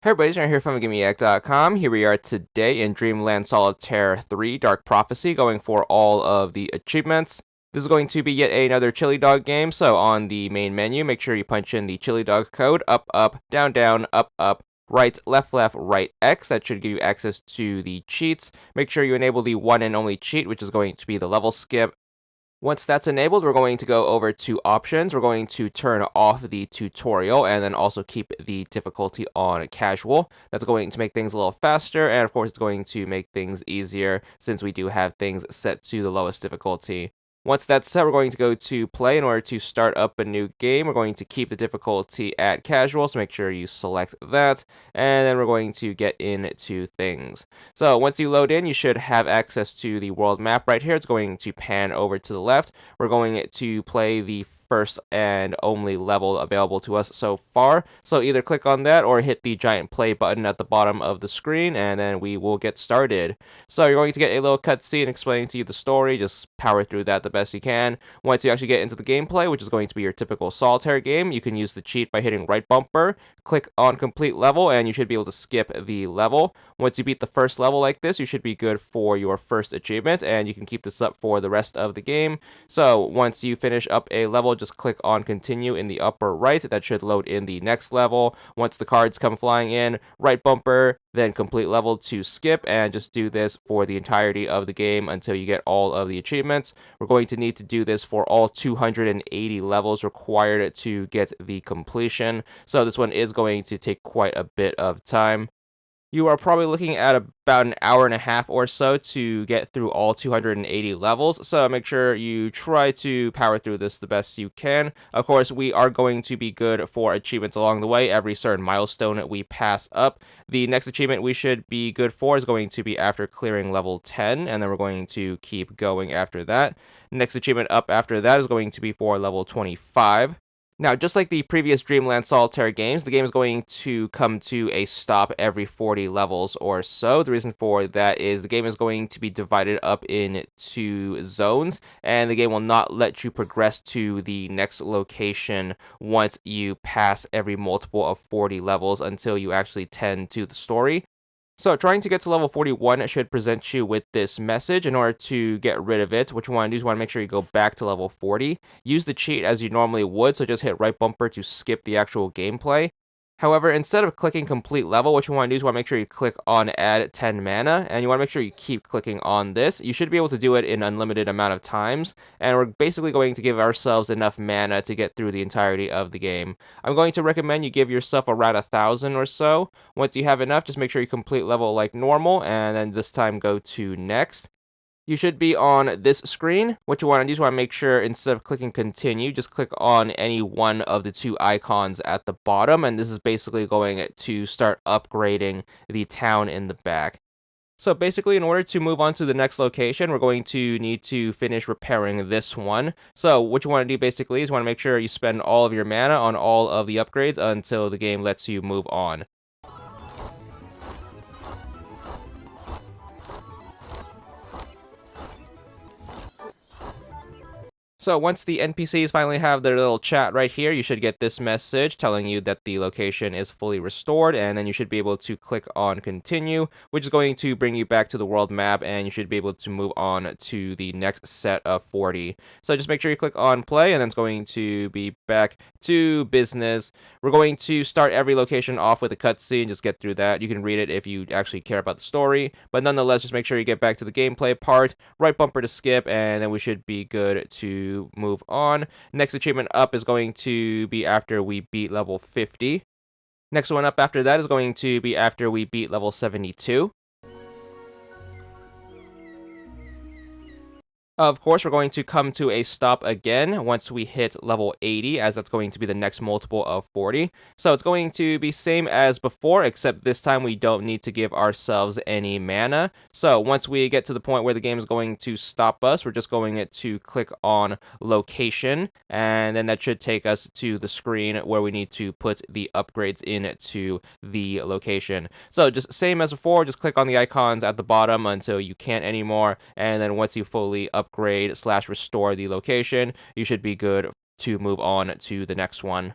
Hey everybody, Aaron here from VidGamiac.com. Here we are today in Dreamland Solitaire 3 Dark Prophecy, going for all of the achievements. This is going to be yet another chili dog game, so on the main menu, make sure you punch in the chili dog code, up, up, down, down, up, up, right, left, left, right, X. That should give you access to the cheats. Make sure you enable the one and only cheat, which is going to be the level skip. Once that's enabled, we're going to go over to options. We're going to turn off the tutorial and then also keep the difficulty on casual. That's going to make things a little faster, and of course it's going to make things easier since we do have things set to the lowest difficulty. Once that's set, we're going to go to play. In order to start up a new game, we're going to keep the difficulty at casual, so make sure you select that, and then we're going to get into things. So once you load in, you should have access to the world map right here. It's going to pan over to the left. We're going to play the first and only level available to us so far. So either click on that or hit the giant play button at the bottom of the screen, and then we will get started. So you're going to get a little cutscene explaining to you the story. Just power through that the best you can. Once you actually get into the gameplay, which is going to be your typical solitaire game, you can use the cheat by hitting right bumper, click on complete level, and you should be able to skip the level. Once you beat the first level like this, you should be good for your first achievement, and you can keep this up for the rest of the game. So once you finish up a level, just click on continue in the upper right. That should load in the next level. Once the cards come flying in, right bumper, then complete level to skip, and just do this for the entirety of the game until you get all of the achievements. We're going to need to do this for all 280 levels required to get the completion. So this one is going to take quite a bit of time. You are probably looking at about an hour and a half or so to get through all 280 levels, so make sure you try to power through this the best you can. Of course, we are going to be good for achievements along the way. Every certain milestone we pass up. The next achievement we should be good for is going to be after clearing level 10, and then we're going to keep going after that. Next achievement up after that is going to be for level 25. Now, just like the previous Dreamland Solitaire games, the game is going to come to a stop every 40 levels or so. The reason for that is the game is going to be divided up into zones, and the game will not let you progress to the next location once you pass every multiple of 40 levels until you actually tend to the story. So trying to get to level 41 should present you with this message. In order to get rid of it, what you want to do is you want to make sure you go back to level 40. Use the cheat as you normally would, so just hit right bumper to skip the actual gameplay. However, instead of clicking complete level, what you want to do is you want to make sure you click on add 10 mana, and you want to make sure you keep clicking on this. You should be able to do it in unlimited amount of times, and we're basically going to give ourselves enough mana to get through the entirety of the game. I'm going to recommend you give yourself around 1,000 or so. Once you have enough, just make sure you complete level like normal, and then this time go to next. You should be on this screen. What you want to do is you want to make sure instead of clicking continue, just click on any one of the two icons at the bottom, and this is basically going to start upgrading the town in the back. So basically, in order to move on to the next location, we're going to need to finish repairing this one. So what you want to do basically is you want to make sure you spend all of your mana on all of the upgrades until the game lets you move on. So once the NPCs finally have their little chat right here, you should get this message telling you that the location is fully restored, and then you should be able to click on continue, which is going to bring you back to the world map, and you should be able to move on to the next set of 40. So just make sure you click on play, and then it's going to be back to business. We're going to start every location off with a cutscene, just get through that. You can read it if you actually care about the story, but nonetheless, just make sure you get back to the gameplay part, right bumper to skip, and then we should be good to move on. Next achievement up is going to be after we beat level 50. Next one up after that is going to be after we beat level 72. Of course, we're going to come to a stop again once we hit level 80, as that's going to be the next multiple of 40. So it's going to be same as before, except this time we don't need to give ourselves any mana. So once we get to the point where the game is going to stop us, we're just going to click on location, and then that should take us to the screen where we need to put the upgrades into the location. So just same as before, just click on the icons at the bottom until you can't anymore, and then once you fully upgrade/restore the location, you should be good to move on to the next one.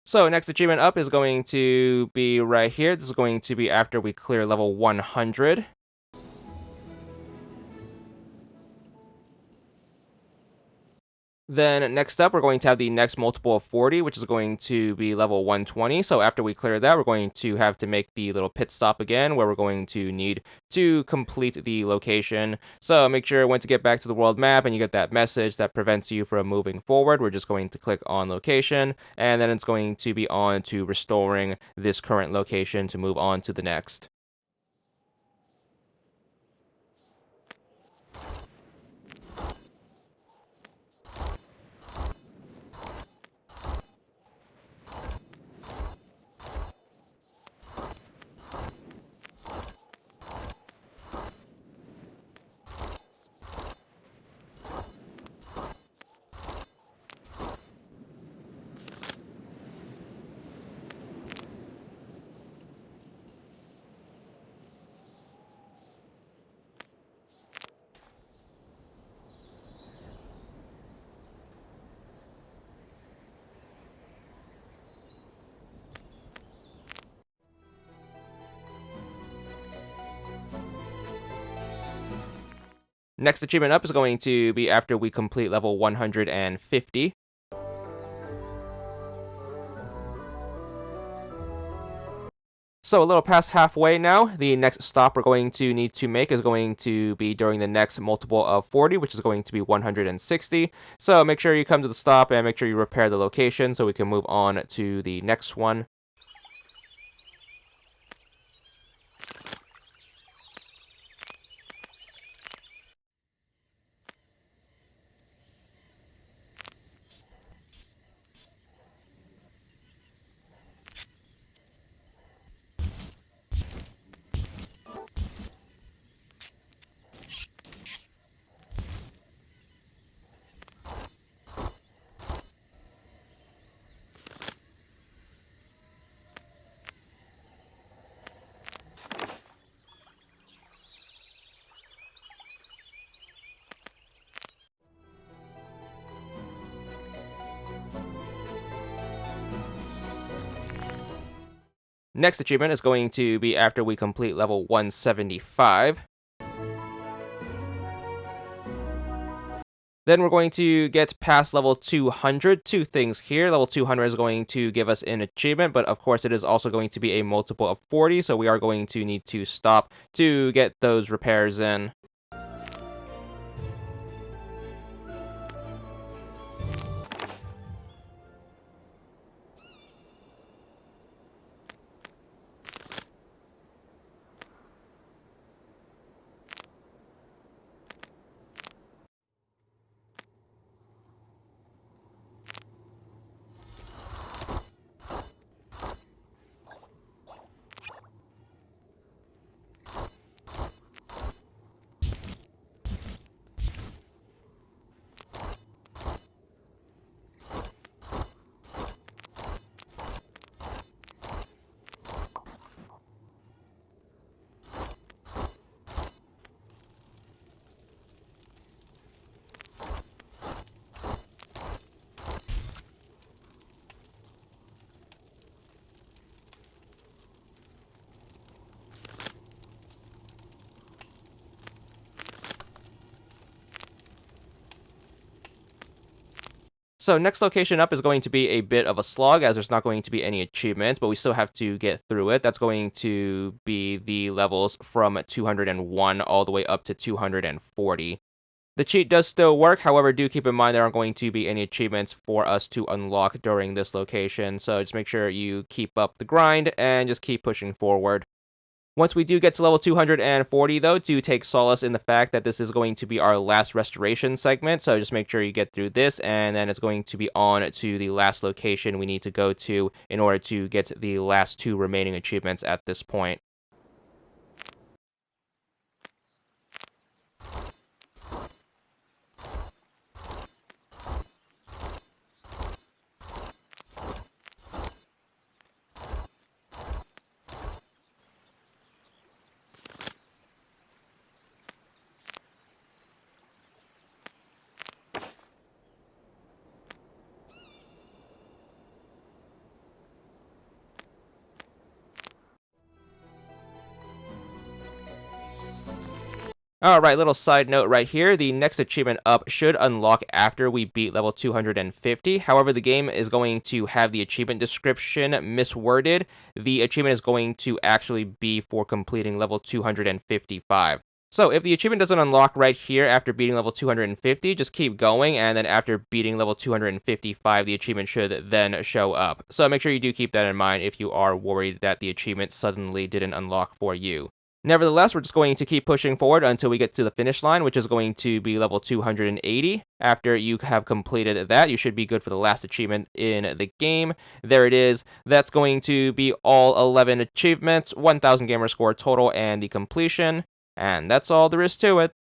So next achievement up is going to be right here. This is going to be after we clear level 100. Then next up, we're going to have the next multiple of 40, which is going to be level 120. So after we clear that, we're going to have to make the little pit stop again, where we're going to need to complete the location. So make sure once you get back to the world map and you get that message that prevents you from moving forward, we're just going to click on location, and then it's going to be on to restoring this current location to move on to the next. Next achievement up is going to be after we complete level 150. So a little past halfway now, the next stop we're going to need to make is going to be during the next multiple of 40, which is going to be 160. So make sure you come to the stop and make sure you repair the location so we can move on to the next one. Next achievement is going to be after we complete level 175. Then we're going to get past level 200. Two things here. Level 200 is going to give us an achievement, but of course it is also going to be a multiple of 40, so we are going to need to stop to get those repairs in. So next location up is going to be a bit of a slog, as there's not going to be any achievements, but we still have to get through it. That's going to be the levels from 201 all the way up to 240. The cheat does still work, however, do keep in mind there aren't going to be any achievements for us to unlock during this location, so just make sure you keep up the grind and just keep pushing forward. Once we do get to level 240, though, do take solace in the fact that this is going to be our last restoration segment, so just make sure you get through this, and then it's going to be on to the last location we need to go to in order to get the last two remaining achievements at this point. Alright, little side note right here. The next achievement up should unlock after we beat level 250. However, the game is going to have the achievement description misworded. The achievement is going to actually be for completing level 255. So if the achievement doesn't unlock right here after beating level 250, just keep going, and then after beating level 255, the achievement should then show up. So make sure you do keep that in mind if you are worried that the achievement suddenly didn't unlock for you. Nevertheless, we're just going to keep pushing forward until we get to the finish line, which is going to be level 280. After you have completed that, you should be good for the last achievement in the game. There it is. That's going to be all 11 achievements, 1,000 gamer score total, and the completion. And that's all there is to it.